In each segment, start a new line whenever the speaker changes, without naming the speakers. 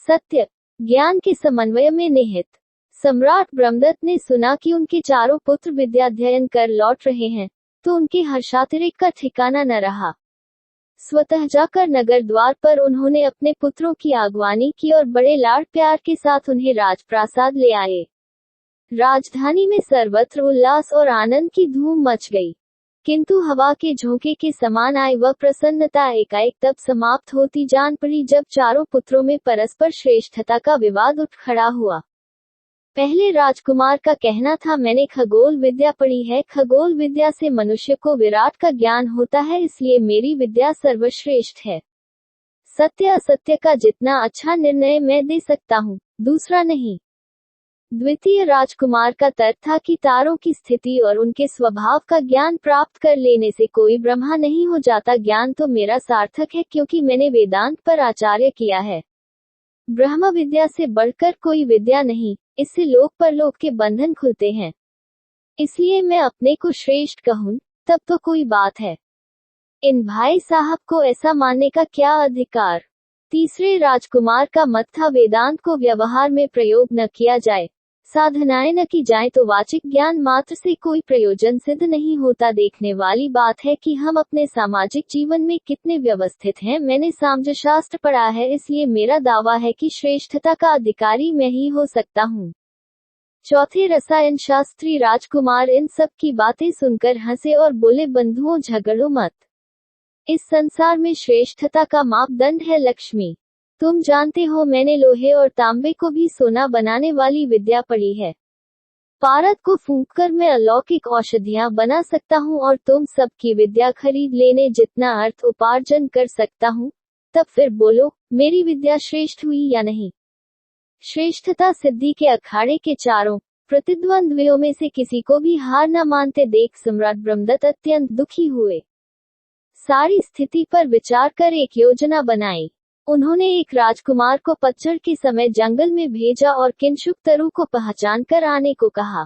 सत्य ज्ञान के समन्वय में निहित। सम्राट ब्रह्मदत्त ने सुना कि उनके चारों पुत्र विद्याध्ययन कर लौट रहे हैं, तो उनके हर्षातिरेक का ठिकाना न रहा। स्वतः जाकर नगर द्वार पर उन्होंने अपने पुत्रों की आगवानी की और बड़े लाड़ प्यार के साथ उन्हें राजप्रासाद ले आए। राजधानी में सर्वत्र उल्लास और आनंद की धूम मच गई, किंतु हवा के झोंके के समान आई वह प्रसन्नता एकाएक तब समाप्त होती जान पड़ी जब चारों पुत्रों में परस्पर श्रेष्ठता का विवाद उठ खड़ा हुआ। पहले राजकुमार का कहना था, मैंने खगोल विद्या पढ़ी है, खगोल विद्या से मनुष्य को विराट का ज्ञान होता है, इसलिए मेरी विद्या सर्वश्रेष्ठ है। सत्य असत्य का जितना अच्छा निर्णय मैं दे सकता हूँ, दूसरा नहीं। द्वितीय राजकुमार का तर्क था कि तारों की स्थिति और उनके स्वभाव का ज्ञान प्राप्त कर लेने से कोई ब्रह्मा नहीं हो जाता। ज्ञान तो मेरा सार्थक है, क्योंकि मैंने वेदांत पर आचार्य किया है। ब्रह्म विद्या से बढ़कर कोई विद्या नहीं, इससे लोक परलोक के बंधन खुलते हैं, इसलिए मैं अपने को श्रेष्ठ कहूँ तब तो कोई बात है। इन भाई साहब को ऐसा मानने का क्या अधिकार। तीसरे राजकुमार का मत था, वेदांत को व्यवहार में प्रयोग न किया जाए, साधनाएं न की जाए तो वाचिक ज्ञान मात्र से कोई प्रयोजन सिद्ध नहीं होता। देखने वाली बात है कि हम अपने सामाजिक जीवन में कितने व्यवस्थित हैं। मैंने सामंजस्यशास्त्र पढ़ा है, इसलिए मेरा दावा है कि श्रेष्ठता का अधिकारी मैं ही हो सकता हूँ। चौथे रसायन शास्त्री राजकुमार इन सब की बातें सुनकर हंसे और बोले, बंधुओं झगड़ो मत। इस संसार में श्रेष्ठता का मापदंड है लक्ष्मी। तुम जानते हो मैंने लोहे और तांबे को भी सोना बनाने वाली विद्या पढ़ी है। पारद को फूंककर मैं अलौकिक औषधियां बना सकता हूँ और तुम सबकी विद्या खरीद लेने जितना अर्थ उपार्जन कर सकता हूँ। तब फिर बोलो, मेरी विद्या श्रेष्ठ हुई या नहीं। श्रेष्ठता सिद्धि के अखाड़े के चारों प्रतिद्वंद्वियों में से किसी को भी हार न मानते देख सम्राट ब्रह्मदत्त अत्यंत दुखी हुए। सारी स्थिति पर विचार कर एक योजना बनाई। उन्होंने एक राजकुमार को पतझड़ के समय जंगल में भेजा और किंशुक तरु को पहचान कर आने को कहा।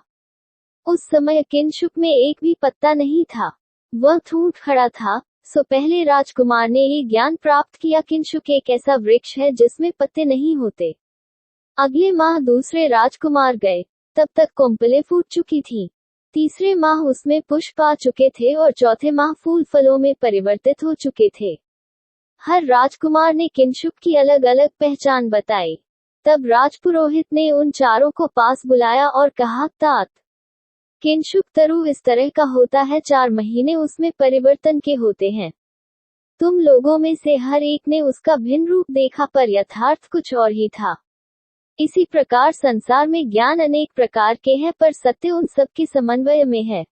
उस समय किंशुक में एक भी पत्ता नहीं था, वह ठूंठ खड़ा था। सो पहले राजकुमार ने ये ज्ञान प्राप्त किया, किंशुक एक ऐसा वृक्ष है जिसमें पत्ते नहीं होते। अगले माह दूसरे राजकुमार गए, तब तक कोम्पलें फूट चुकी थीं। तीसरे माह उसमें पुष्प आ चुके थे और चौथे माह फूल फलों में परिवर्तित हो चुके थे। हर राजकुमार ने किंशुक की अलग अलग पहचान बताई। तब राजपुरोहित ने उन चारों को पास बुलाया और कहा, तात, किंशुक तरु इस तरह का होता है, 4 महीने उसमें परिवर्तन के होते हैं। तुम लोगों में से हर एक ने उसका भिन्न रूप देखा, पर यथार्थ कुछ और ही था। इसी प्रकार संसार में ज्ञान अनेक प्रकार के हैं, पर सत्य उन सब के समन्वय में है,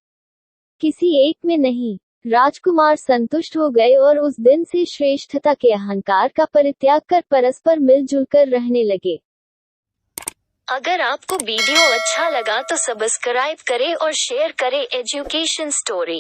किसी एक में नहीं। राजकुमार संतुष्ट हो गए और उस दिन से श्रेष्ठता के अहंकार का परित्याग कर परस्पर मिलजुल कर रहने लगे।
अगर आपको वीडियो अच्छा लगा तो सब्सक्राइब करें और शेयर करें एजुकेशन स्टोरी।